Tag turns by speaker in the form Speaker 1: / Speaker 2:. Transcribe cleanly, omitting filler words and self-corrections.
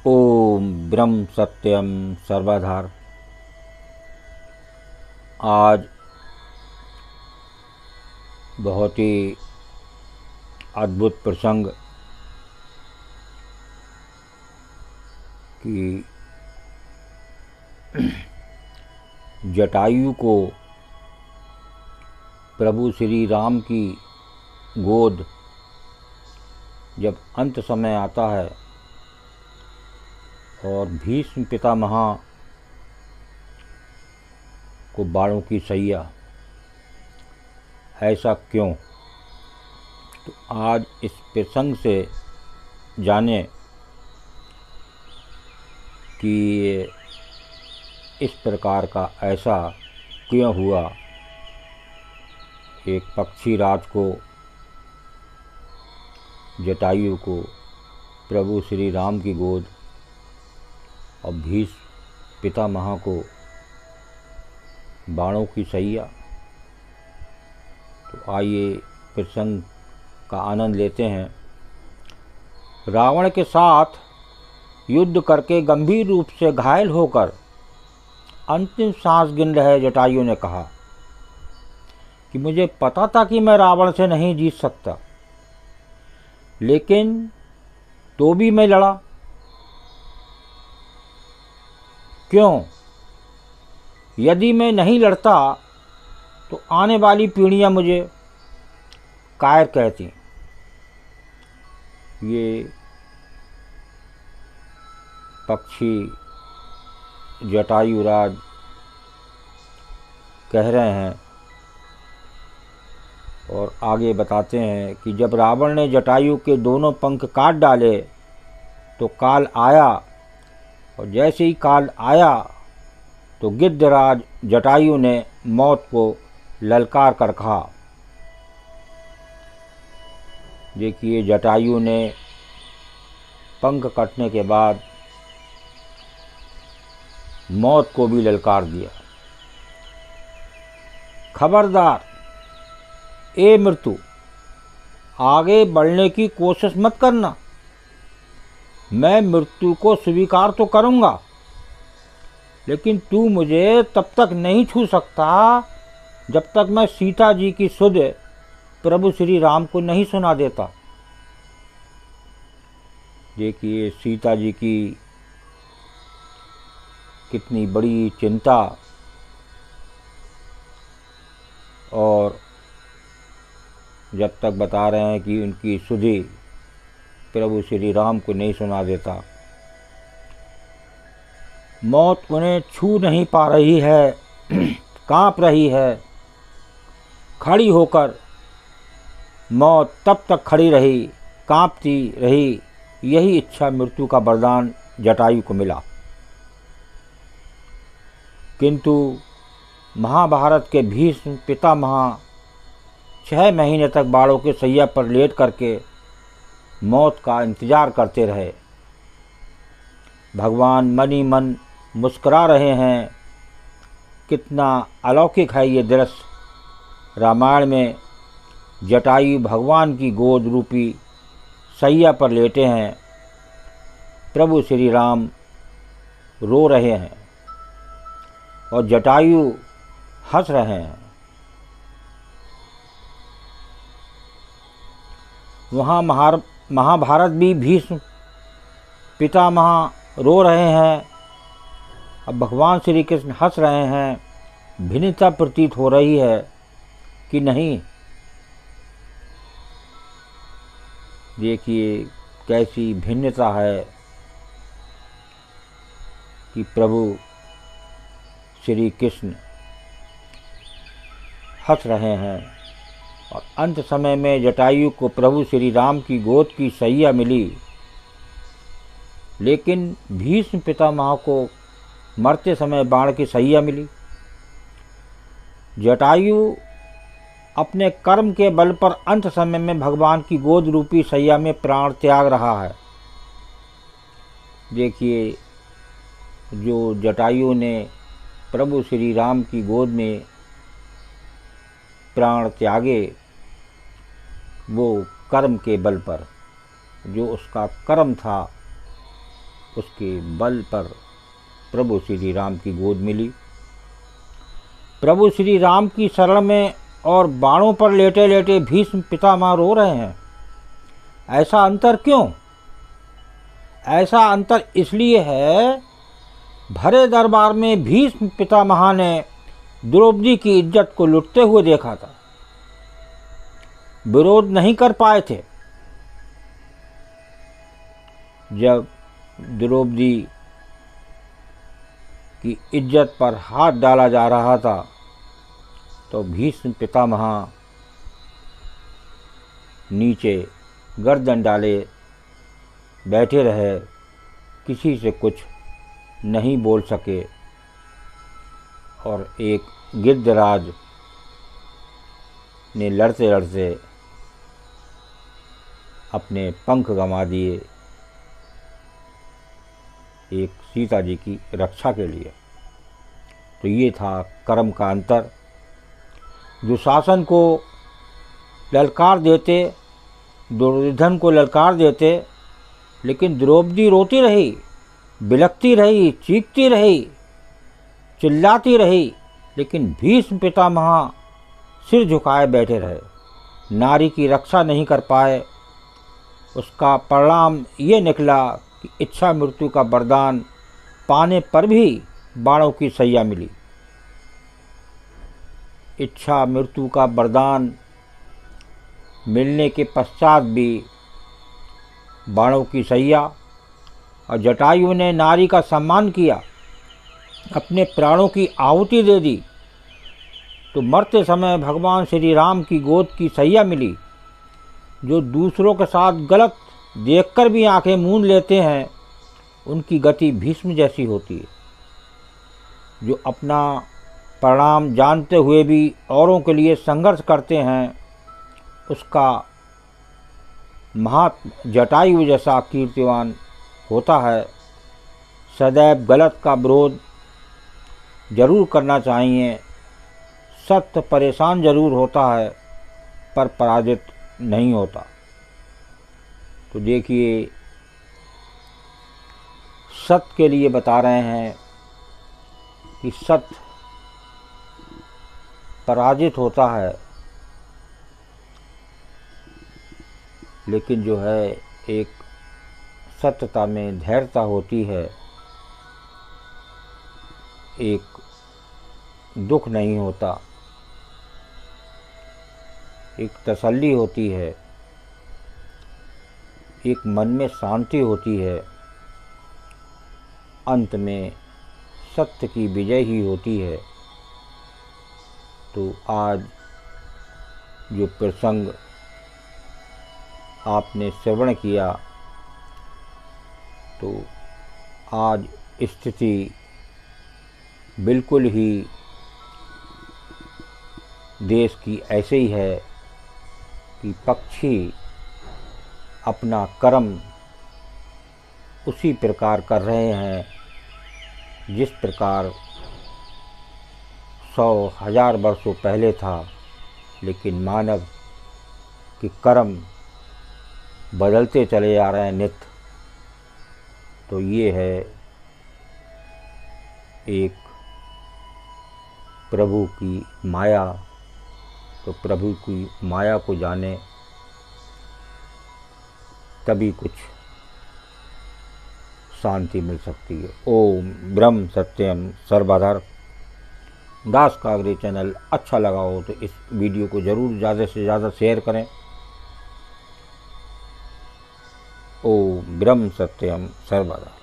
Speaker 1: ओम ब्रह्म सत्यम सर्वधार। आज बहुत ही अद्भुत प्रसंग कि जटायु को प्रभु श्री राम की गोद जब अंत समय आता है और भीष्म पितामह को बाणों की सैया, ऐसा क्यों? तो आज इस प्रसंग से जाने कि इस प्रकार का ऐसा क्यों हुआ। एक पक्षी राज को, जटायु को प्रभु श्री राम की गोद और भीष्म पितामह को बाणों की सैया। तो आइए प्रसंग का आनंद लेते हैं। रावण के साथ युद्ध करके गंभीर रूप से घायल होकर अंतिम सांस गिन रहे जटायु ने कहा कि मुझे पता था कि मैं रावण से नहीं जीत सकता, लेकिन तो भी मैं लड़ा। क्यों? यदि मैं नहीं लड़ता तो आने वाली पीढ़ियां मुझे कायर कहती। ये पक्षी जटायुराज कह रहे हैं और आगे बताते हैं कि जब रावण ने जटायु के दोनों पंख काट डाले तो काल आया, और जैसे ही काल आया तो गिद्धराज जटायु ने मौत को ललकार कर कहा। देखिए, जटायु ने पंख कटने के बाद मौत को भी ललकार दिया। खबरदार ए मृत्यु, आगे बढ़ने की कोशिश मत करना। मैं मृत्यु को स्वीकार तो करूंगा, लेकिन तू मुझे तब तक नहीं छू सकता जब तक मैं सीता जी की सुध प्रभु श्री राम को नहीं सुना देता। देखिए, सीता जी की कितनी बड़ी चिंता, और जब तक बता रहे हैं कि उनकी सुधि प्रभु श्री राम को नहीं सुना देता, मौत उन्हें छू नहीं पा रही है, कांप रही है। खड़ी होकर मौत तब तक खड़ी रही, कांपती रही। यही इच्छा मृत्यु का वरदान जटायु को मिला। किंतु महाभारत के भीष्म पितामह 6 महीने तक बाणों के सैया पर लेट करके मौत का इंतजार करते रहे। भगवान मन ही मन मुस्कुरा रहे हैं। कितना अलौकिक है ये दृश्य। रामायण में जटायु भगवान की गोद रूपी सैया पर लेटे हैं। प्रभु श्री राम रो रहे हैं और जटायु हंस रहे हैं। वहाँ महाभारत भी भीष्म पितामह रो रहे हैं, अब भगवान श्री कृष्ण हंस रहे हैं। भिन्नता प्रतीत हो रही है कि नहीं? देखिए, कैसी भिन्नता है कि प्रभु श्री कृष्ण हंस रहे हैं और अंत समय में जटायु को प्रभु श्री राम की गोद की सैया मिली, लेकिन भीष्म पितामह को मरते समय बाण की सैया मिली। जटायु अपने कर्म के बल पर अंत समय में भगवान की गोद रूपी सैया में प्राण त्याग रहा है। देखिए, जो जटायु ने प्रभु श्री राम की गोद में प्राण त्यागे, वो कर्म के बल पर, जो उसका कर्म था उसके बल पर प्रभु श्री राम की गोद मिली। प्रभु श्री राम की शरण में और बाणों पर लेटे लेटे भीष्म पितामह रो रहे हैं। ऐसा अंतर क्यों? ऐसा अंतर इसलिए है, भरे दरबार में भीष्म पितामह ने द्रौपदी की इज्जत को लुटते हुए देखा था, विरोध नहीं कर पाए थे। जब द्रौपदी की इज्जत पर हाथ डाला जा रहा था तो भीष्म पितामह नीचे गर्दन डाले बैठे रहे, किसी से कुछ नहीं बोल सके। और एक गिद्धराज ने लड़ते लड़ते अपने पंख गंवा दिए, एक सीता जी की रक्षा के लिए। तो ये था कर्म का अंतर। दुशासन को ललकार देते, दुर्योधन को ललकार देते, लेकिन द्रौपदी रोती रही, बिलखती रही, चीखती रही, चिल्लाती रही, लेकिन भीष्म पितामह सिर झुकाए बैठे रहे, नारी की रक्षा नहीं कर पाए। उसका परिणाम ये निकला कि इच्छा मृत्यु का वरदान पाने पर भी बाणों की सैया मिली। इच्छा मृत्यु का वरदान मिलने के पश्चात भी बाणों की सैया। और जटायु ने नारी का सम्मान किया, अपने प्राणों की आहुति दे दी, तो मरते समय भगवान श्री राम की गोद की सैया मिली। जो दूसरों के साथ गलत देखकर भी आंखें मूंद लेते हैं, उनकी गति भीष्म जैसी होती है। जो अपना परिणाम जानते हुए भी औरों के लिए संघर्ष करते हैं, उसका महात्मा जटायु जैसा कीर्तिवान होता है। सदैव गलत का विरोध जरूर करना चाहिए। सत्य परेशान जरूर होता है, पर पराजित नहीं होता। तो देखिए, सत्य के लिए बता रहे हैं कि सत्य पराजित होता है, लेकिन जो है एक सत्यता में धैर्यता होती है, एक दुख नहीं होता, एक तसल्ली होती है, एक मन में शांति होती है। अंत में सत्य की विजय ही होती है। तो आज जो प्रसंग आपने श्रवण किया, तो आज स्थिति बिल्कुल ही देश की ऐसे ही है कि पक्षी अपना कर्म उसी प्रकार कर रहे हैं जिस प्रकार 100,000 वर्षों पहले था। लेकिन मानव के कर्म बदलते चले जा रहे हैं नित्य। तो ये है एक प्रभु की माया। तो प्रभु की माया को जाने, तभी कुछ शांति मिल सकती है। ओम ब्रह्म सत्यम सर्वधर्म। दास कागरे चैनल अच्छा लगा हो तो इस वीडियो को ज़रूर ज़्यादा से ज़्यादा शेयर करें। ओम ब्रह्म सत्यम सर्वधर्म।